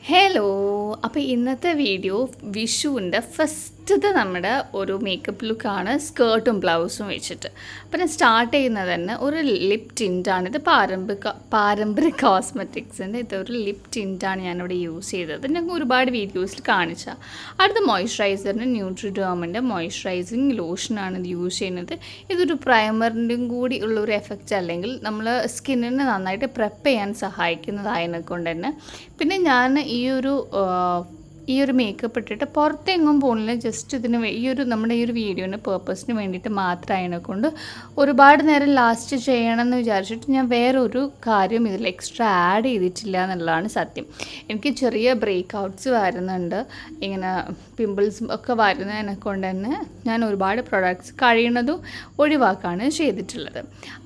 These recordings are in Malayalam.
ഹലോ, അപ്പോൾ ഇന്നത്തെ വീഡിയോ വിഷുവിൻ്റെ ഫസ്റ്റത്തെ നമ്മുടെ ഒരു മേക്കപ്പ് ലുക്കാണ്. സ്കേർട്ടും ബ്ലൗസും വെച്ചിട്ട്. അപ്പോൾ ഞാൻ സ്റ്റാർട്ട് ചെയ്യുന്നത് തന്നെ ഒരു ലിപ് ടിൻ്റാണ്. ഇത് പാരമ്പര്യ കോസ്മെറ്റിക്സിൻ്റെ ഇതൊരു ലിപ് ടിൻ്റാണ് ഞാനിവിടെ യൂസ് ചെയ്തത്. ഞാൻ ഒരുപാട് വീഡിയോസിൽ കാണിച്ചാൽ. അടുത്ത മോയ്സ്ചറൈസറിന് ന്യൂട്രിഡേമിൻ്റെ മോയ്സ്ചറൈസിങ് ലോഷനാണ് ഇത് യൂസ് ചെയ്യുന്നത്. ഇതൊരു പ്രൈമറിൻ്റെയും കൂടി ഉള്ളൊരു എഫക്റ്റ്, അല്ലെങ്കിൽ നമ്മൾ സ്കിന്നിനെ നന്നായിട്ട് പ്രെപ്പ് ചെയ്യാൻ സഹായിക്കുന്നതായതിനെ കൊണ്ട് തന്നെ. പിന്നെ ഞാൻ ഈ ഒരു മേക്കപ്പ് ഇട്ടിട്ട് പുറത്തെങ്ങും പോകുന്നില്ല. ജസ്റ്റ് നമ്മുടെ ഈ ഒരു വീഡിയോൻ്റെ പേർപ്പസിന് വേണ്ടിയിട്ട് മാത്രമായതിനെ കൊണ്ട് ഒരുപാട് നേരം ലാസ്റ്റ് ചെയ്യണമെന്ന് വിചാരിച്ചിട്ട് ഞാൻ വേറൊരു കാര്യം ഇതിൽ എക്സ്ട്രാ ആഡ് ചെയ്തിട്ടില്ല എന്നുള്ളതാണ് സത്യം. എനിക്ക് ചെറിയ ബ്രേക്ക് ഔട്ട്സ് വരുന്നുണ്ട്, ഇങ്ങനെ പിമ്പിൾസ് ഒക്കെ വരുന്നതിനെ കൊണ്ട് തന്നെ ഞാൻ ഒരുപാട് പ്രൊഡക്ട്സ് കഴിയുന്നതും ഒഴിവാക്കാണ് ചെയ്തിട്ടുള്ളത്.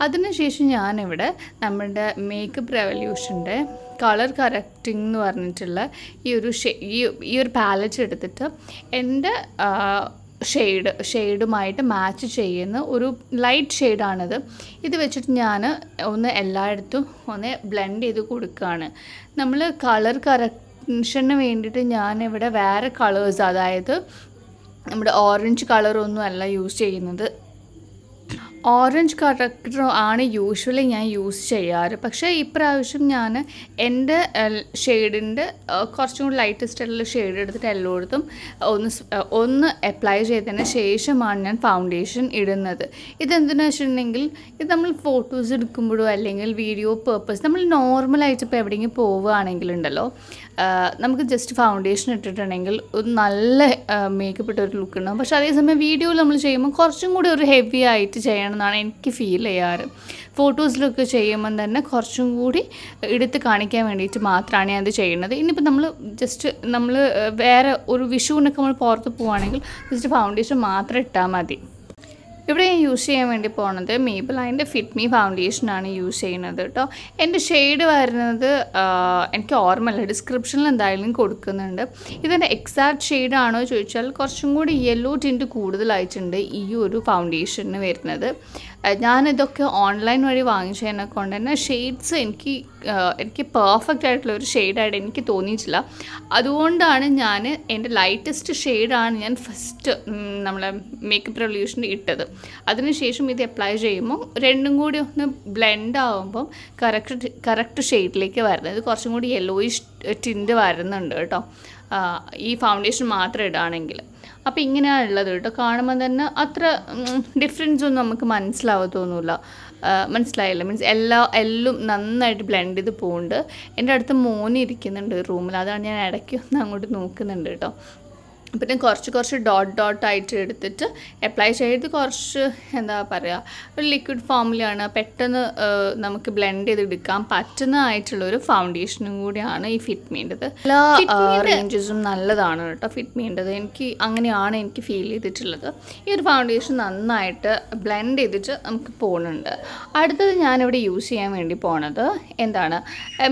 അതിനുശേഷം ഞാനിവിടെ നമ്മുടെ മേക്കപ്പ് റെവല്യൂഷൻ്റെ കളർ കറക്റ്റിംഗ് എന്ന് പറഞ്ഞിട്ടുള്ള ഈ ഒരു പാലറ്റ് എടുത്തിട്ട് എൻ്റെ ഷെയ്ഡുമായിട്ട് മാച്ച് ചെയ്യുന്ന ഒരു ലൈറ്റ് ഷെയ്ഡാണിത്. ഇത് വെച്ചിട്ട് ഞാൻ എല്ലായിടത്തും ബ്ലെൻഡ് ചെയ്ത് കൊടുക്കുകയാണ്. നമ്മൾ കളർ കറക്ഷന് വേണ്ടിയിട്ട് ഞാനിവിടെ വേറെ കളേഴ്സ്, അതായത് നമ്മുടെ ഓറഞ്ച് കളറൊന്നും അല്ല യൂസ് ചെയ്യുന്നത്. ഓറഞ്ച് കറക്റ്റർ ആണ് യൂഷ്വലി ഞാൻ യൂസ് ചെയ്യാറ്. പക്ഷേ ഇപ്രാവശ്യം ഞാൻ എൻ്റെ ഷെയ്ഡിൻ്റെ കുറച്ചും കൂടി ലൈറ്റസ്റ്റുള്ള ഷെയ്ഡ് എടുത്തിട്ട് എല്ലായിടത്തും ഒന്ന് അപ്ലൈ ചെയ്തതിന് ശേഷമാണ് ഞാൻ ഫൗണ്ടേഷൻ ഇടുന്നത്. ഇതെന്തിനാ വെച്ചിട്ടുണ്ടെങ്കിൽ ഇത് നമ്മൾ ഫോട്ടോസ് എടുക്കുമ്പോഴോ അല്ലെങ്കിൽ വീഡിയോ പേർപ്പസ് നമ്മൾ നോർമലായിട്ട് ഇപ്പോൾ എവിടെയെങ്കിലും പോവുകയാണെങ്കിലുണ്ടല്ലോ, നമുക്ക് ജസ്റ്റ് ഫൗണ്ടേഷൻ ഇട്ടിട്ടുണ്ടെങ്കിൽ ഒരു നല്ല മേക്കപ്പ് ഇട്ട ഒരു ലുക്ക് ഉണ്ടാകും. പക്ഷേ അതേസമയം വീഡിയോയിൽ നമ്മൾ ചെയ്യുമ്പോൾ കുറച്ചും കൂടി ഒരു ഹെവി ആയിട്ട് ചെയ്യണമെന്നാണ് എനിക്ക് ഫീൽ ചെയ്യാറ്. ഫോട്ടോസിലൊക്കെ ചെയ്യുമ്പം തന്നെ കുറച്ചും കൂടി എടുത്ത് കാണിക്കാൻ വേണ്ടിയിട്ട് മാത്രമാണ് ഞാൻ അത് ചെയ്യുന്നത്. ഇനിയിപ്പോൾ നമ്മൾ വേറെ ഒരു വിഷുവിനൊക്കെ നമ്മൾ പുറത്ത് പോവുകയാണെങ്കിൽ ജസ്റ്റ് ഫൗണ്ടേഷൻ മാത്രം ഇട്ടാൽ മതി. ഇവിടെ ഞാൻ യൂസ് ചെയ്യാൻ വേണ്ടി പോകുന്നത് മേബിലൈൻ്റെ ഫിറ്റ് മീ ഫൗണ്ടേഷനാണ് യൂസ് ചെയ്യുന്നത് കേട്ടോ. എൻ്റെ ഷെയ്ഡ് വരുന്നത് എനിക്ക് ഓർമ്മയില്ല, ഡിസ്ക്രിപ്ഷനിൽ എന്തായാലും കൊടുക്കുന്നുണ്ട്. ഇതിൻ്റെ എക്സാക്റ്റ് ഷെയ്ഡാണോ ചോദിച്ചാൽ കുറച്ചും കൂടി യെല്ലോ ടിൻറ്റ് കൂടുതലായിട്ടുണ്ട് ഈ ഒരു ഫൗണ്ടേഷന് വരുന്നത്. ഞാനിതൊക്കെ ഓൺലൈൻ വഴി വാങ്ങിച്ചതിനെ കൊണ്ട് തന്നെ ഷെയ്ഡ്സ് എനിക്ക് പെർഫെക്റ്റ് ആയിട്ടുള്ള ഒരു ഷെയ്ഡായിട്ട് എനിക്ക് തോന്നിയിട്ടില്ല. അതുകൊണ്ടാണ് ഞാൻ എൻ്റെ ലൈറ്റസ്റ്റ് ഷെയ്ഡാണ് ഞാൻ ഫസ്റ്റ് നമ്മളെ മേക്കപ്പ് റെവല്യൂഷനിൽ ഇട്ടത്. അതിനുശേഷം ഇത് അപ്ലൈ ചെയ്യുമ്പോൾ രണ്ടും കൂടി ഒന്ന് ബ്ലെൻഡ് ആകുമ്പം കറക്റ്റ് ഷെയ്ഡിലേക്ക് വരുന്നത്. ഇത് കുറച്ചും കൂടി യെല്ലോയിഷ് ടിൻറ്റ് വരുന്നുണ്ട് കേട്ടോ, ഈ ഫൗണ്ടേഷൻ മാത്രം ഇടുകയാണെങ്കിൽ. അപ്പോൾ ഇങ്ങനെയാണ് ഉള്ളത് കേട്ടോ. കാണുമ്പോൾ തന്നെ അത്ര ഡിഫറൻസ് ഒന്നും നമുക്ക് മനസ്സിലാവത്തൊന്നുമില്ല. മനസ്സിലായില്ല, മീൻസ് എല്ലാം നന്നായിട്ട് ബ്ലെൻഡ് ചെയ്ത് പോകുന്നുണ്ട്. എൻ്റെ അടുത്ത് മോന് ഇരിക്കുന്നുണ്ട് റൂമിൽ, അതാണ് ഞാൻ ഇടയ്ക്ക് ഒന്ന് അങ്ങോട്ട് നോക്കുന്നുണ്ട് കേട്ടോ. പിന്നെ കുറച്ച് ഡോട്ടായിട്ട് എടുത്തിട്ട് അപ്ലൈ ചെയ്ത് കുറച്ച് എന്താ പറയുക, ഒരു ലിക്വിഡ് ഫോമിലാണ് പെട്ടെന്ന് നമുക്ക് ബ്ലെൻഡ് ചെയ്തെടുക്കാൻ പറ്റുന്നതായിട്ടുള്ളൊരു ഫൗണ്ടേഷനും കൂടിയാണ് ഈ ഫിറ്റ് മീൻ്റെത്. എല്ലാ റേഞ്ചസും നല്ലതാണ് കേട്ടോ ഫിറ്റ് മീൻ്റെത്. അങ്ങനെയാണ് എനിക്ക് ഫീൽ ചെയ്തിട്ടുള്ളത്. ഈ ഒരു ഫൗണ്ടേഷൻ നന്നായിട്ട് ബ്ലെൻഡ് ചെയ്തിട്ട് നമുക്ക് പോകുന്നുണ്ട്. അടുത്തത് ഞാനിവിടെ യൂസ് ചെയ്യാൻ വേണ്ടി പോണത് എന്താണ്,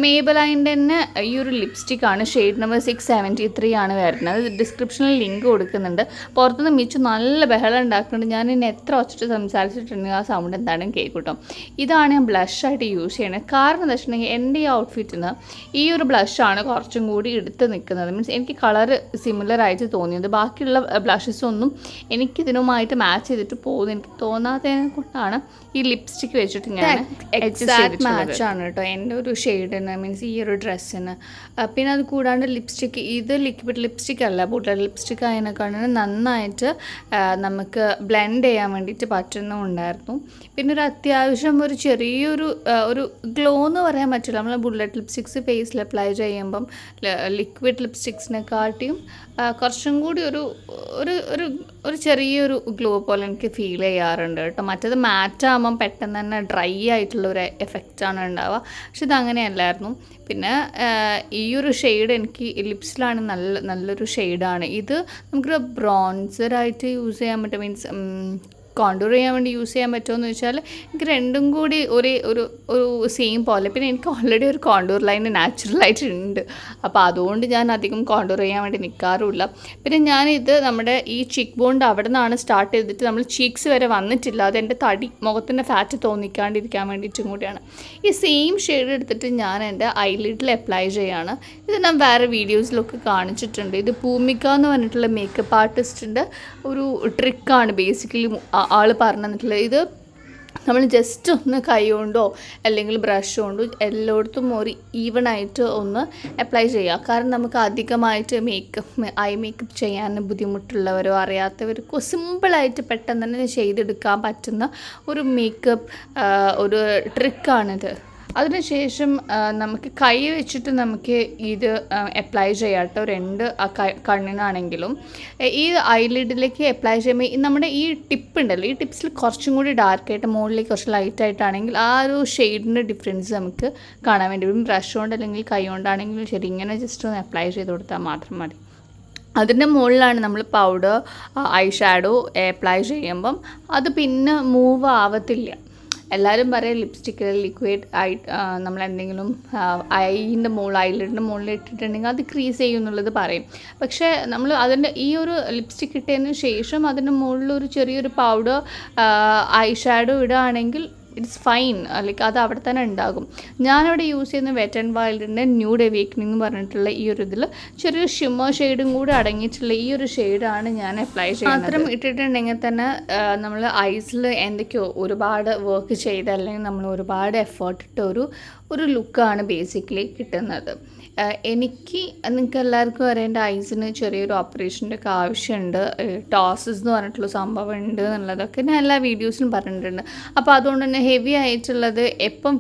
മേബലൈൻ്റെ തന്നെ ഈ ഒരു ലിപ്സ്റ്റിക്കാണ്. ഷെയ്ഡ് നമ്പർ 673 ആണ് വരുന്നത്. ഡിസ്ക്രിപ്ഷനിൽ ലിങ്ക് കൊടുക്കുന്നുണ്ട്. പുറത്തുനിന്ന് മിച്ചു നല്ല ബഹളം ഉണ്ടാക്കുന്നുണ്ട്. ഞാൻ ഇനി എത്ര ഒച്ചിട്ട് സംസാരിച്ചിട്ടുണ്ടെങ്കിൽ ആ സൗണ്ട് എന്താണെന്ന് കേൾക്കൂട്ടോ. ഇതാണ് ഞാൻ ബ്ലഷായിട്ട് യൂസ് ചെയ്യുന്നത്. കാരണം എന്താ വെച്ചിട്ടുണ്ടെങ്കിൽ എൻ്റെ ഈ ഔട്ട്ഫിറ്റിന് ഈ ഒരു ബ്ലഷാണ് കുറച്ചും കൂടി എടുത്ത് നിൽക്കുന്നത്. മീൻസ് എനിക്ക് കളറ് സിമിലറായിട്ട് തോന്നിയത്. ബാക്കിയുള്ള ബ്ലഷസൊന്നും എനിക്കിതിനുമായിട്ട് മാച്ച് ചെയ്തിട്ട് പോകുന്നു എനിക്ക് തോന്നാത്തതിനെ കൊണ്ടാണ് ഈ ലിപ്സ്റ്റിക്ക് വെച്ചിട്ട് ഞാൻ എക്സാക്ട് മാച്ചാണ് കേട്ടോ എൻ്റെ ഒരു ഷെയ്ഡിന്, മീൻസ് ഈ ഒരു ഡ്രസ്സിന്. പിന്നെ അത് കൂടാണ്ട് ലിപ്സ്റ്റിക്ക്, ഇത് ലിക്വിഡ് ലിപ്സ്റ്റിക് അല്ല, ബുള്ളറ്റ് ലിപ്സ്റ്റിക് ആയതിനെക്കാളും നന്നായിട്ട് നമുക്ക് ബ്ലെൻഡ് ചെയ്യാൻ വേണ്ടിയിട്ട് പറ്റുന്നുണ്ടായിരുന്നു. പിന്നെ ഒരു അത്യാവശ്യം ഒരു ചെറിയൊരു ഗ്ലോ എന്ന് പറയാൻ പറ്റില്ല. നമ്മൾ ബുള്ളറ്റ് ലിപ്സ്റ്റിക്സ് ഫേസിൽ അപ്ലൈ ചെയ്യുമ്പം ലിക്വിഡ് ലിപ്സ്റ്റിക്സിനെക്കാട്ടിയും കുറച്ചും കൂടി ഒരു ചെറിയൊരു ഗ്ലോ പോലെ എനിക്ക് ഫീൽ ചെയ്യാറുണ്ട് കേട്ടോ. മറ്റേത് മാറ്റാകുമ്പം പെട്ടെന്ന് തന്നെ ഡ്രൈ ആയിട്ടുള്ളൊരു എഫക്റ്റാണ് ഉണ്ടാവുക. പക്ഷെ ഇതങ്ങനെയല്ലായിരുന്നു. പിന്നെ ഈ ഒരു ഷെയ്ഡ് എനിക്ക് ലിപ്സിലാണ് നല്ലൊരു ഷെയ്ഡാണ് ഇത്. നമുക്കൊരു ബ്രോൺസറായിട്ട് യൂസ് ചെയ്യാൻ പറ്റും. മീൻസ് കോണ്ടൂർ ചെയ്യാൻ വേണ്ടി യൂസ് ചെയ്യാൻ പറ്റുമെന്ന് വെച്ചാൽ എനിക്ക് രണ്ടും കൂടി ഒരു സെയിം പോലെ. പിന്നെ എനിക്ക് ഓൾറെഡി ഒരു കോണ്ടൂർ ലൈൻ നാച്ചുറലായിട്ടുണ്ട്. അപ്പോൾ അതുകൊണ്ട് ഞാൻ അധികം കോണ്ടൂർ ചെയ്യാൻ വേണ്ടി നിൽക്കാറുമില്ല. പിന്നെ ഞാനിത് നമ്മുടെ ഈ ചീക്ക് ബോണ്ട് അവിടെ നിന്നാണ് സ്റ്റാർട്ട് ചെയ്തിട്ട് നമ്മൾ ചീക്സ് വരെ വന്നിട്ടില്ല. അതെൻ്റെ മുഖത്തിൻ്റെ ഫാറ്റ് തോന്നിക്കാണ്ടിരിക്കാൻ വേണ്ടിയിട്ടും കൂടിയാണ്. ഈ സെയിം ഷെയ്ഡ് എടുത്തിട്ട് ഞാൻ എൻ്റെ ഐലിഡിൽ അപ്ലൈ ചെയ്യാണ്. ഇത് ഞാൻ വേറെ വീഡിയോസിലൊക്കെ കാണിച്ചിട്ടുണ്ട്. ഇത് ഭൂമിക എന്ന് പറഞ്ഞിട്ടുള്ള മേക്കപ്പ് ആർട്ടിസ്റ്റിൻ്റെ ഒരു ട്രിക്കാണ് ബേസിക്കലി ആൾ പറഞ്ഞു തന്നിട്ടുള്ളത്. ഇത് നമ്മൾ ജസ്റ്റ് ഒന്ന് കൈ കൊണ്ടോ അല്ലെങ്കിൽ ബ്രഷ് കൊണ്ടോ എല്ലായിടത്തും ഒരു ഈവണായിട്ട് ഒന്ന് അപ്ലൈ ചെയ്യുക. കാരണം നമുക്ക് അധികമായിട്ട് ഐ മേക്കപ്പ് ചെയ്യാൻ ബുദ്ധിമുട്ടുള്ളവരോ അറിയാത്തവർക്കോ സിമ്പിളായിട്ട് പെട്ടെന്ന് തന്നെ ചെയ്തെടുക്കാൻ പറ്റുന്ന ഒരു മേക്കപ്പ് ഒരു ട്രിക്കാണിത്. അതിനുശേഷം നമുക്ക് കൈ വെച്ചിട്ട് നമുക്ക് ഇത് അപ്ലൈ ചെയ്യാം കേട്ടോ. രണ്ട് കണ്ണിനാണെങ്കിലും ഈ ഐലിഡിലേക്ക് അപ്ലൈ ചെയ്യുമ്പോൾ നമ്മുടെ ഈ ടിപ്പ് ഉണ്ടല്ലോ, ഈ ടിപ്സിൽ കുറച്ചും കൂടി ഡാർക്കായിട്ട് മുകളിലേക്ക് കുറച്ച് ലൈറ്റായിട്ടാണെങ്കിൽ ആ ഒരു ഷെയ്ഡിൻ്റെ ഡിഫറൻസ് നമുക്ക് കാണാൻ വേണ്ടി വരും. ബ്രഷ് കൊണ്ട് അല്ലെങ്കിൽ കൈ കൊണ്ടാണെങ്കിലും ശരി, ഇങ്ങനെ ജസ്റ്റ് ഒന്ന് അപ്ലൈ ചെയ്ത് കൊടുത്താൽ മാത്രം മതി. അതിൻ്റെ മുകളിലാണ് നമ്മൾ പൗഡർ ഐ ഷാഡോ അപ്ലൈ ചെയ്യുമ്പം അത് പിന്നെ മൂവ് ആവത്തില്ല. എല്ലാവരും പറയും ലിപ്സ്റ്റിക്ക് ലിക്വിഡ് ആയിട്ട് നമ്മളെന്തെങ്കിലും ഐലിൻ്റെ മുകളിൽ ഇട്ടിട്ടുണ്ടെങ്കിൽ അത് ക്രീസ് ചെയ്യും എന്നുള്ളത് പറയും. പക്ഷേ നമ്മൾ അതിൻ്റെ ഈ ഒരു ലിപ്സ്റ്റിക്ക് ഇട്ടതിന് ശേഷം അതിൻ്റെ മുകളിൽ ഒരു ചെറിയൊരു പൗഡർ ഐ ഷാഡോ ഇടുകയാണെങ്കിൽ ഇറ്റ്സ് ഫൈൻ. ലൈക്ക് അത് അവിടെ തന്നെ ഉണ്ടാകും. ഞാനവിടെ യൂസ് ചെയ്യുന്ന വെറ്റ് ആൻഡ് വൈൽഡിൻ്റെ ന്യൂഡ് അവേക്കനിങ് എന്ന് പറഞ്ഞിട്ടുള്ള ഈ ഒരു ഇതിൽ ചെറിയൊരു ഷിമ്മർ ഷെയ്ഡും കൂടി അടങ്ങിയിട്ടുള്ള ഈ ഒരു ഷെയ്ഡാണ് ഞാൻ അപ്ലൈ ചെയ്യുന്നത്. മാത്രം ഇട്ടിട്ടുണ്ടെങ്കിൽ തന്നെ നമ്മൾ ഐസിൽ എന്തൊക്കെയോ ഒരുപാട് വർക്ക് ചെയ്ത് അല്ലെങ്കിൽ നമ്മൾ ഒരുപാട് എഫേർട്ട് ഇട്ട ഒരു ലുക്കാണ് ബേസിക്കലി കിട്ടുന്നത്. എനിക്ക് നിങ്ങൾക്ക് എല്ലാവർക്കും അറിയേണ്ട ഐസിന് ചെറിയൊരു ഓപ്പറേഷൻ്റെ ഒക്കെ ആവശ്യമുണ്ട്. ടോസസ് എന്ന് പറഞ്ഞിട്ടുള്ള സംഭവം ഉണ്ട് എന്നുള്ളതൊക്കെ ഞാൻ എല്ലാ വീഡിയോസിലും പറഞ്ഞിട്ടുണ്ട്. അപ്പോൾ അതുകൊണ്ട് തന്നെ ഹെവി ആയിട്ടുള്ളത് എപ്പം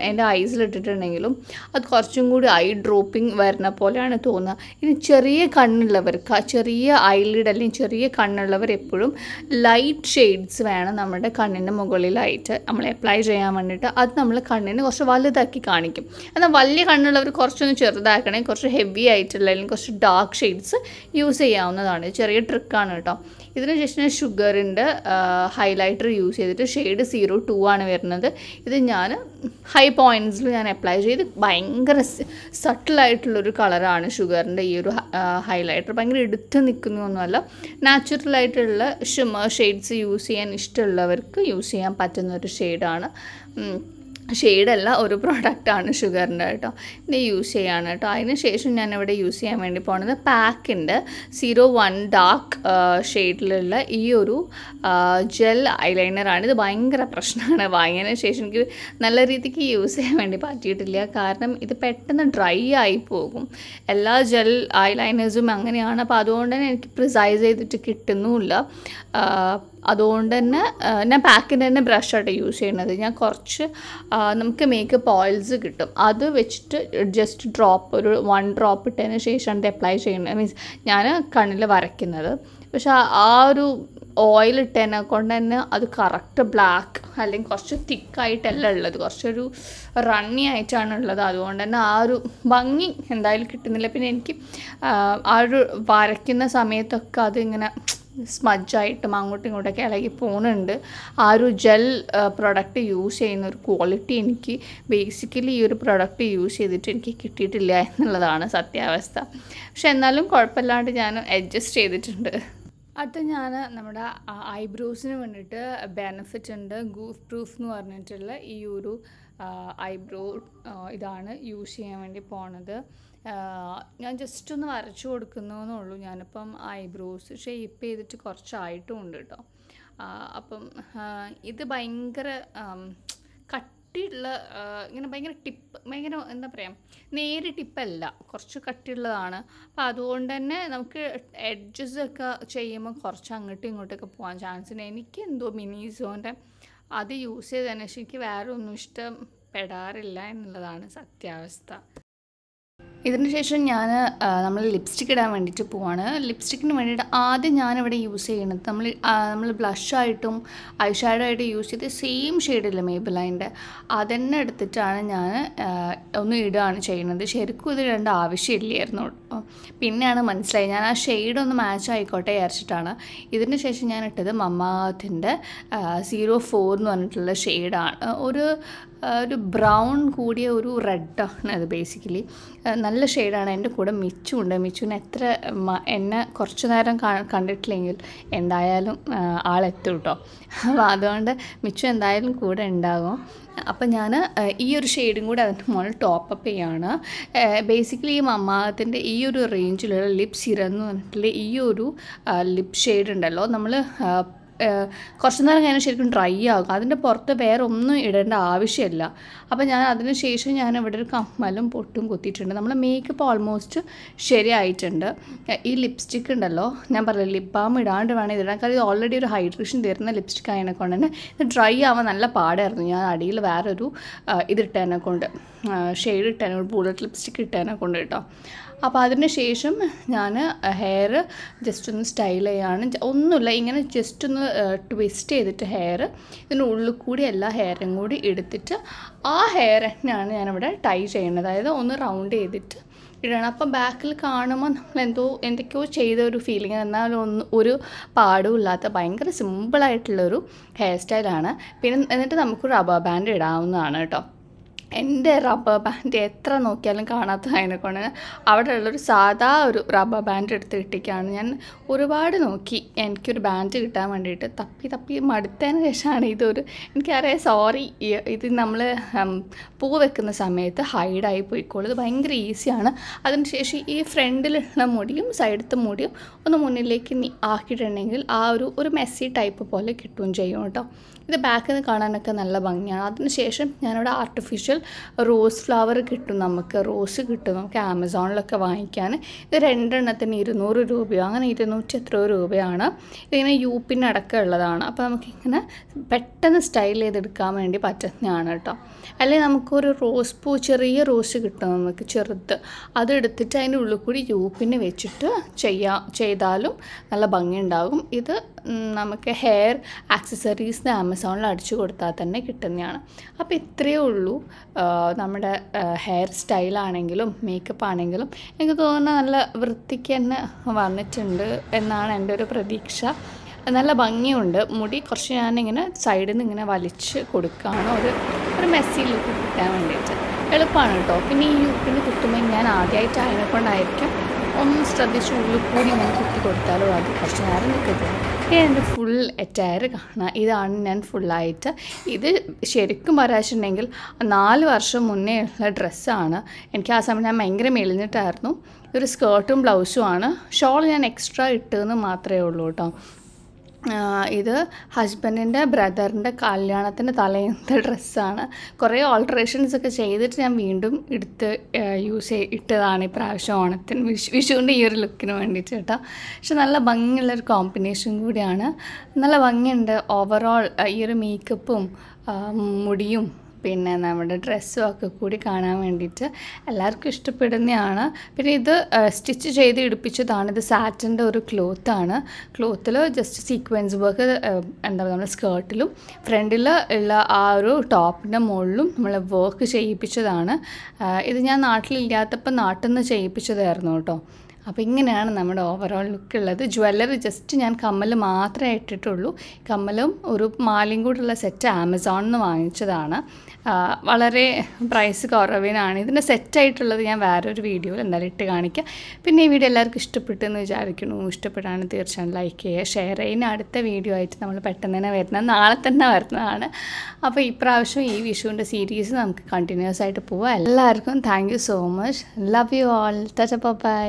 എൻ്റെ ഐസിലിട്ടിട്ടുണ്ടെങ്കിലും അത് കുറച്ചും കൂടി ഐ ഡ്രോപ്പിംഗ് വരുന്ന പോലെയാണ് തോന്നുക. ഇനി ചെറിയ കണ്ണുള്ളവർക്ക്, ചെറിയ ഐലിഡ് അല്ലെങ്കിൽ ചെറിയ കണ്ണുള്ളവർ എപ്പോഴും ലൈറ്റ് ഷെയ്ഡ്സ് വേണം നമ്മുടെ കണ്ണിൻ്റെ മുകളിലായിട്ട് നമ്മൾ അപ്ലൈ ചെയ്യാൻ വേണ്ടിയിട്ട്. അത് നമ്മൾ കണ്ണിന് കുറച്ച് വലുതാക്കി കാണിക്കും. എന്നാൽ വലിയ കണ്ണുള്ളവർ കുറച്ചൊന്ന് ചെറുതാക്കണേ, കുറച്ച് ഹെവി ആയിട്ടുള്ള അല്ലെങ്കിൽ കുറച്ച് ഡാർക്ക് ഷെയ്ഡ്സ് യൂസ് ചെയ്യാവുന്നതാണ്. ചെറിയ ട്രിക്കാണ് കേട്ടോ. ഇതിന് ശേഷം ഞാൻ ഷുഗറിൻ്റെ ഹൈലൈറ്റർ യൂസ് ചെയ്തിട്ട് ഷെയ്ഡ് 02 ആണ് വരുന്നത്. ഇത് ഞാൻ ഹൈ പോയിൻറ്റ്സിൽ ഞാൻ അപ്ലൈ ചെയ്ത് ഭയങ്കര സട്ടിലായിട്ടുള്ളൊരു കളറാണ് ഷുഗറിൻ്റെ ഈ ഒരു ഹൈലൈറ്റർ. ഭയങ്കര എടുത്ത് നിൽക്കുന്നൊന്നുമല്ല, നാച്ചുറലായിട്ടുള്ള ഷിമ്മർ ഷെയ്ഡ്സ് യൂസ് ചെയ്യാൻ ഇഷ്ടമുള്ളവർക്ക് യൂസ് ചെയ്യാൻ പറ്റുന്നൊരു ഷെയ്ഡാണ്. ഷെയ്ഡല്ല, ഒരു പ്രോഡക്റ്റാണ് ഷുഗറിൻ്റെ കേട്ടോ. ഇത് യൂസ് ചെയ്യാണ് കേട്ടോ. അതിന് ശേഷം ഞാനിവിടെ യൂസ് ചെയ്യാൻ വേണ്ടി പോകുന്നത് പാക്കിൻ്റെ 01 ഡാർക്ക് ഷെയ്ഡിലുള്ള ഈ ഒരു ജെൽ ഐലൈനറാണ്. ഇത് ഭയങ്കര പ്രശ്നമാണ്. വാങ്ങിയതിന് ശേഷം എനിക്ക് നല്ല രീതിക്ക് യൂസ് ചെയ്യാൻ വേണ്ടി പറ്റിയിട്ടില്ല. കാരണം ഇത് പെട്ടെന്ന് ഡ്രൈ ആയി പോകും. എല്ലാ ജെൽ ഐലൈനേഴ്സും അങ്ങനെയാണ്. അപ്പോൾ അതുകൊണ്ട് തന്നെ എനിക്ക് പ്രിസൈസ് ചെയ്തിട്ട് കിട്ടുന്നുമില്ല. അതുകൊണ്ട് തന്നെ ഞാൻ പാക്കിൻ്റെ തന്നെ ബ്രഷായിട്ട് യൂസ് ചെയ്യുന്നത്. ഞാൻ കുറച്ച് നമുക്ക് മേക്കപ്പ് ഓയിൽസ് കിട്ടും, അത് വെച്ചിട്ട് ജസ്റ്റ് ഒരു 1 ഡ്രോപ്പ് ഇട്ടതിന് ശേഷമാണ് ഇത് അപ്ലൈ ചെയ്യുന്നത്. മീൻസ് ഞാൻ കണ്ണിൽ വരയ്ക്കുന്നത്. പക്ഷെ ആ ഒരു ഓയിൽ ഇട്ടതിനെ കൊണ്ട് തന്നെ അത് കറക്റ്റ് ബ്ലാക്ക് അല്ലെങ്കിൽ കുറച്ച് തിക്കായിട്ടല്ല ഉള്ളത്, കുറച്ചൊരു റണ്ണി ആയിട്ടാണ് ഉള്ളത്. അതുകൊണ്ട് തന്നെ ആ ഒരു ഭംഗി എന്തായാലും കിട്ടുന്നില്ല. പിന്നെ എനിക്ക് ആ ഒരു വരയ്ക്കുന്ന സമയത്തൊക്കെ അതിങ്ങനെ സ്മഡ്ജായിട്ടും അങ്ങോട്ടും ഇങ്ങോട്ടൊക്കെ ഇളകി പോകുന്നുണ്ട്. ആ ഒരു ജെൽ പ്രൊഡക്റ്റ് യൂസ് ചെയ്യുന്ന ഒരു ക്വാളിറ്റി എനിക്ക് ബേസിക്കലി ഈ ഒരു പ്രൊഡക്റ്റ് യൂസ് ചെയ്തിട്ട് എനിക്ക് കിട്ടിയിട്ടില്ല എന്നുള്ളതാണ് സത്യാവസ്ഥ. പക്ഷെ എന്നാലും കുഴപ്പമില്ലാണ്ട് ഞാൻ അഡ്ജസ്റ്റ് ചെയ്തിട്ടുണ്ട്. അടുത്ത ഞാൻ നമ്മുടെ ഐബ്രോസിന് വേണ്ടിയിട്ട് ബെനിഫിറ്റ് ഉണ്ട് ഗൂഫ് പ്രൂഫ് എന്ന് പറഞ്ഞിട്ടുള്ള ഈ ഒരു ഐബ്രോ ഇതാണ് യൂസ് ചെയ്യാൻ വേണ്ടി പോണത്. ഞാൻ ജസ്റ്റ് ഒന്ന് വരച്ചു കൊടുക്കുന്നതെന്നുള്ളൂ. ഞാനിപ്പം ഐബ്രോസ് ഷേപ്പ് ചെയ്തിട്ട് കുറച്ചായിട്ടും ഉണ്ട് കേട്ടോ. അപ്പം ഇത് ഭയങ്കര കട്ടിയുള്ള ഇങ്ങനെ ഭയങ്കര എന്താ പറയുക, നേരെ ടിപ്പല്ല, കുറച്ച് കട്ടിയുള്ളതാണ്. അപ്പോൾ അതുകൊണ്ട് തന്നെ നമുക്ക് എഡ്ജസ് ഒക്കെ ചെയ്യുമ്പോൾ കുറച്ച് അങ്ങോട്ടും ഇങ്ങോട്ടൊക്കെ പോകാൻ ചാൻസ് ഉണ്ട്. എനിക്ക് എന്തോ മിനിസോൻ്റെ അത് യൂസ് ചെയ്തതിന് ശേഷം എനിക്ക് വേറെ ഒന്നും ഇഷ്ടപ്പെടാറില്ല എന്നുള്ളതാണ് സത്യാവസ്ഥ. ഇതിന് ശേഷം ഞാൻ നമ്മൾ ലിപ്സ്റ്റിക്ക് ഇടാൻ വേണ്ടിയിട്ട് പോവാണ്. ലിപ്സ്റ്റിക്കിന് വേണ്ടിയിട്ട് ആദ്യം ഞാനിവിടെ യൂസ് ചെയ്യുന്നത് നമ്മൾ ബ്ലഷായിട്ടും ഐ ഷാഡോ ആയിട്ട് യൂസ് ചെയ്ത് സെയിം ഷെയ്ഡില്ല മേബിലൈൻ്റെ അതന്നെ എടുത്തിട്ടാണ് ഞാൻ ഒന്ന് ഇടുകയാണ് ചെയ്യുന്നത്. ശരിക്കും ഇത് ഇടേണ്ട ആവശ്യമില്ലായിരുന്നു. പിന്നെയാണ് മനസ്സിലായി ഞാൻ ആ ഷെയ്ഡൊന്ന് മാച്ച് ആയിക്കോട്ടെ വിചാരിച്ചിട്ടാണ്. ഇതിന് ശേഷം ഞാൻ ഇട്ടത് മമാഎർത്തിൻ്റെ 04 എന്ന് പറഞ്ഞിട്ടുള്ള ഷെയ്ഡാണ്. ഒരു ബ്രൗൺ കൂടിയ ഒരു റെഡാണ് അത് ബേസിക്കലി. നല്ല ഷെയ്ഡാണ്. എൻ്റെ കൂടെ മിച്ചുണ്ട്. മിച്ചുവിന് എത്ര എന്നെ കുറച്ച് നേരം കണ്ടിട്ടില്ലെങ്കിൽ എന്തായാലും ആളെത്തും കേട്ടോ. അപ്പോൾ അതുകൊണ്ട് മിച്ചു എന്തായാലും കൂടെ ഉണ്ടാകും. അപ്പം ഞാൻ ഈ ഒരു ഷെയ്ഡും കൂടി അതിൻ്റെ മുകളിൽ ടോപ്പപ്പ് ചെയ്യാണ്. ബേസിക്കലി ഈ മമാഎർത്തിൻ്റെ ഈ ഒരു റേഞ്ചിലുള്ള ലിപ് സിറം എന്ന് പറഞ്ഞിട്ടുള്ള ഈ ഒരു ലിപ് ഷെയ്ഡ് ഉണ്ടല്ലോ, നമ്മൾ കുറച്ച് നേരം കഴിഞ്ഞാൽ ശരിക്കും ഡ്രൈ ആകും. അതിൻ്റെ പുറത്ത് വേറെ ഒന്നും ഇടേണ്ട ആവശ്യമില്ല. അപ്പോൾ ഞാൻ അതിന് ശേഷം ഞാൻ ഇവിടെ ഒരു കമ്മലും പൊട്ടും കുത്തിയിട്ടുണ്ട്. നമ്മൾ മേക്കപ്പ് ഓൾമോസ്റ്റ് ശരിയായിട്ടുണ്ട്. ഈ ലിപ്സ്റ്റിക്ക് ഉണ്ടല്ലോ, ഞാൻ പറഞ്ഞില്ല ലിപ് ബാം ഇടാണ്ട് വേണം ഇതിടാൻ. കാരണം ഇത് ഓൾറെഡി ഒരു ഹൈഡ്രേഷൻ തരുന്ന ലിപ്സ്റ്റിക്ക് ആയതിനെ കൊണ്ട് തന്നെ ഇത് ഡ്രൈ ആവാൻ നല്ല പാടായിരുന്നു. ഞാൻ അടിയിൽ വേറൊരു ഇതിട്ടതിനെ കൊണ്ട് ഷെയ്ഡ് ഇട്ടതിനെ കൊണ്ട് ബുള്ളറ്റ് ലിപ്സ്റ്റിക്ക് ഇട്ടതിനെ കൊണ്ട് കേട്ടോ. അപ്പോൾ അതിന് ശേഷം ഞാൻ ഹെയർ ജസ്റ്റ് ഒന്ന് സ്റ്റൈൽ ചെയ്യാണ്. ഒന്നുമില്ല, ഇങ്ങനെ ജസ്റ്റ് ഒന്ന് ട്വിസ്റ്റ് ചെയ്തിട്ട് ഹെയർ ഇതിൻ്റെ ഉള്ളിൽ കൂടി എല്ലാ ഹെയറും കൂടി എടുത്തിട്ട് ആ ഹെയർ തന്നെയാണ് ഞാനിവിടെ ടൈ ചെയ്യുന്നത്. അതായത് ഒന്ന് റൗണ്ട് ചെയ്തിട്ട് ഇടണം. അപ്പം ബാക്കിൽ കാണുമ്പോൾ നമ്മൾ എന്തൊക്കെയോ ചെയ്ത ഒരു ഫീലിംഗ്, എന്നാലും ഒരു പാടും ഇല്ലാത്ത ഭയങ്കര സിമ്പിളായിട്ടുള്ളൊരു ഹെയർ സ്റ്റൈലാണ്. പിന്നെ എന്നിട്ട് നമുക്ക് റബ്ബർ ബാൻഡ് ഇടാവുന്നതാണ് കേട്ടോ. എൻ്റെ റബ്ബർ ബാൻഡ് എത്ര നോക്കിയാലും കാണാത്തതിനെ കൊണ്ട് അവിടെ ഉള്ളൊരു സാധാ ഒരു റബ്ബർ ബാൻഡ് എടുത്ത് കിട്ടിക്കാണ്. ഞാൻ ഒരുപാട് നോക്കി എനിക്കൊരു ബാൻഡ് കിട്ടാൻ വേണ്ടിയിട്ട്, തപ്പി മടുത്തതിന് ശേഷമാണ് എനിക്കറിയാം സോറി, ഇത് നമ്മൾ പൂ വെക്കുന്ന സമയത്ത് ഹൈഡായി പോയിക്കോളും. ഇത് ഭയങ്കര ഈസിയാണ്. അതിനുശേഷം ഈ ഫ്രണ്ടിലുള്ള മുടിയും സൈഡത്തെ മുടിയും ഒന്ന് മുന്നിലേക്ക് ആക്കിയിട്ടുണ്ടെങ്കിൽ ആ ഒരു മെസ്സി ടൈപ്പ് പോലെ കിട്ടുകയും ചെയ്യും കേട്ടോ. ഇത് ബാക്കിൽ നിന്ന് കാണാനൊക്കെ നല്ല ഭംഗിയാണ്. അതിനുശേഷം ഞാനിവിടെ ആർട്ടിഫിഷ്യൽ റോസ് ഫ്ലവർ കിട്ടും, റോസ് കിട്ടും നമുക്ക് ആമസോണിലൊക്കെ വാങ്ങിക്കാൻ. ഇത് 2 എണ്ണത്തിന് 200 രൂപയോ അങ്ങനെ 200 എത്രയോ രൂപയാണ്. ഇതിങ്ങനെ യൂപ്പിനടക്കം ഉള്ളതാണ്. അപ്പോൾ നമുക്കിങ്ങനെ പെട്ടെന്ന് സ്റ്റൈൽ ചെയ്തെടുക്കാൻ വേണ്ടി പറ്റുന്നതാണ് കേട്ടോ. അല്ലെങ്കിൽ നമുക്കൊരു റോസ് പൂ, ചെറിയ റോസ് കിട്ടും നമുക്ക് ചെറുത്, അതെടുത്തിട്ട് അതിൻ്റെ ഉള്ളിൽ കൂടി യൂപ്പിന് വെച്ചിട്ട് ചെയ്താലും നല്ല ഭംഗിയുണ്ടാകും. ഇത് നമുക്ക് ഹെയർ ആക്സസറീസിന് ആമസോണിൽ അടിച്ചു കൊടുത്താൽ തന്നെ കിട്ടുന്നതാണ്. അപ്പോൾ ഇത്രയേ ഉള്ളൂ നമ്മുടെ ഹെയർ സ്റ്റൈലാണെങ്കിലും മേക്കപ്പ് ആണെങ്കിലും എനിക്ക് തോന്നുന്നത് നല്ല വൃത്തിക്ക് തന്നെ വന്നിട്ടുണ്ട് എന്നാണ് എൻ്റെ ഒരു പ്രതീക്ഷ. നല്ല ഭംഗിയുണ്ട്. മുടി കുറച്ച് ഞാനിങ്ങനെ സൈഡിൽ നിന്ന് ഇങ്ങനെ വലിച്ച് കൊടുക്കുകയാണ് ഒരു മെസ്സി ലുക്ക് കിട്ടാൻ വേണ്ടിയിട്ട്. എളുപ്പമാണ് കേട്ടോ. പിന്നെ ഈ യൂപ്പിന് കുത്തുമ്പോൾ ഞാൻ ആദ്യമായിട്ട് അതിനെക്കൊണ്ടായിരിക്കും ഒന്ന് ശ്രദ്ധിച്ച് ഉള്ളിൽ കൂടി ഇങ്ങനെ കുത്തി കൊടുത്താലോ അത് കുറച്ച് നേരം നിൽക്കുന്നത്. എൻ്റെ ഫുൾ എറ്റയർ കാണാം. ഇതാണ് ഞാൻ ഫുള്ളായിട്ട്. ഇത് ശരിക്കും പറയാച്ചിട്ടുണ്ടെങ്കിൽ 4 വർഷം മുന്നേ ഉള്ള ഡ്രസ്സാണ്. എനിക്ക് ആ സമയം ഞാൻ ഭയങ്കര മെലിഞ്ഞിട്ടായിരുന്നു. ഒരു സ്കേർട്ടും ബ്ലൗസുമാണ്. ഷോൾ ഞാൻ എക്സ്ട്രാ ഇട്ടതെന്ന് മാത്രമേ ഉള്ളൂ കേട്ടോ. ഇത് ഹസ്ബൻഡിൻ്റെ ബ്രദറിൻ്റെ കല്യാണത്തിൻ്റെ തലേന്നത്തെ ഡ്രസ്സാണ്. കുറേ ഓൾട്ടറേഷൻസ് ഒക്കെ ചെയ്തിട്ട് ഞാൻ വീണ്ടും എടുത്ത് ഇട്ടതാണ് ഇപ്രാവശ്യം ഓണത്തിന് വിഷുവിൻ്റെ ഈ ഒരു ലുക്കിന് വേണ്ടിയിട്ട് കേട്ടോ. പക്ഷെ നല്ല ഭംഗിയുള്ളൊരു കോമ്പിനേഷൻ കൂടിയാണ്. നല്ല ഭംഗിയുണ്ട് ഓവറോൾ. ഈ ഒരു മേക്കപ്പും മുടിയും പിന്നെ നമ്മുടെ ഡ്രസ്സും ഒക്കെ കൂടി കാണാൻ വേണ്ടിയിട്ട് എല്ലാവർക്കും ഇഷ്ടപ്പെടുന്നതാണ്. പിന്നെ ഇത് സ്റ്റിച്ച് ചെയ്ത് ഇടിപ്പിച്ചതാണ്. ഇത് സാറ്റിൻ്റെ ഒരു ക്ലോത്താണ്. ക്ലോത്തിൽ ജസ്റ്റ് സീക്വൻസ് വർക്ക് നമ്മുടെ സ്കേർട്ടിലും ഫ്രണ്ടിൽ ഉള്ള ആ ഒരു ടോപ്പിൻ്റെ മുകളിലും നമ്മൾ വർക്ക് ചെയ്യിപ്പിച്ചതാണ്. ഇത് ഞാൻ നാട്ടിലില്ലാത്തപ്പോൾ നാട്ടിൽ നിന്ന് ചെയ്യിപ്പിച്ചതായിരുന്നു കേട്ടോ. അപ്പോൾ ഇങ്ങനെയാണ് നമ്മുടെ ഓവറോൾ ലുക്ക് ഉള്ളത്. ജ്വല്ലറി ജസ്റ്റ് ഞാൻ കമ്മൽ മാത്രമേ ഇട്ടിട്ടുള്ളൂ. കമ്മലും ഒരു മാലയും കൂടെയുള്ള സെറ്റ് ആമസോണിൽ നിന്ന് വാങ്ങിച്ചതാണ്. വളരെ പ്രൈസ് കുറവിനാണ്. ഇതിൻ്റെ സെറ്റായിട്ടുള്ളത് ഞാൻ വേറൊരു വീഡിയോയിൽ എന്തായാലും ഇട്ട് കാണിക്കാം. പിന്നെ ഈ വീഡിയോ എല്ലാവർക്കും ഇഷ്ടപ്പെട്ടെന്ന് വിചാരിക്കുന്നു. ഇഷ്ടപ്പെട്ടാണ് തീർച്ചയായും ലൈക്ക് ചെയ്യുക, ഷെയർ ചെയ്യുക. അടുത്ത വീഡിയോ ആയിട്ട് നമ്മൾ പെട്ടെന്ന് തന്നെ വരുന്നത്, നാളെ തന്നെ വരുന്നതാണ്. അപ്പോൾ ഇപ്രാവശ്യം ഈ വിഷുവിൻ്റെ സീരീസ് നമുക്ക് കണ്ടിന്യൂസ് ആയിട്ട് പോവാം. എല്ലാവർക്കും thank you so much. Love you all. Tata bye.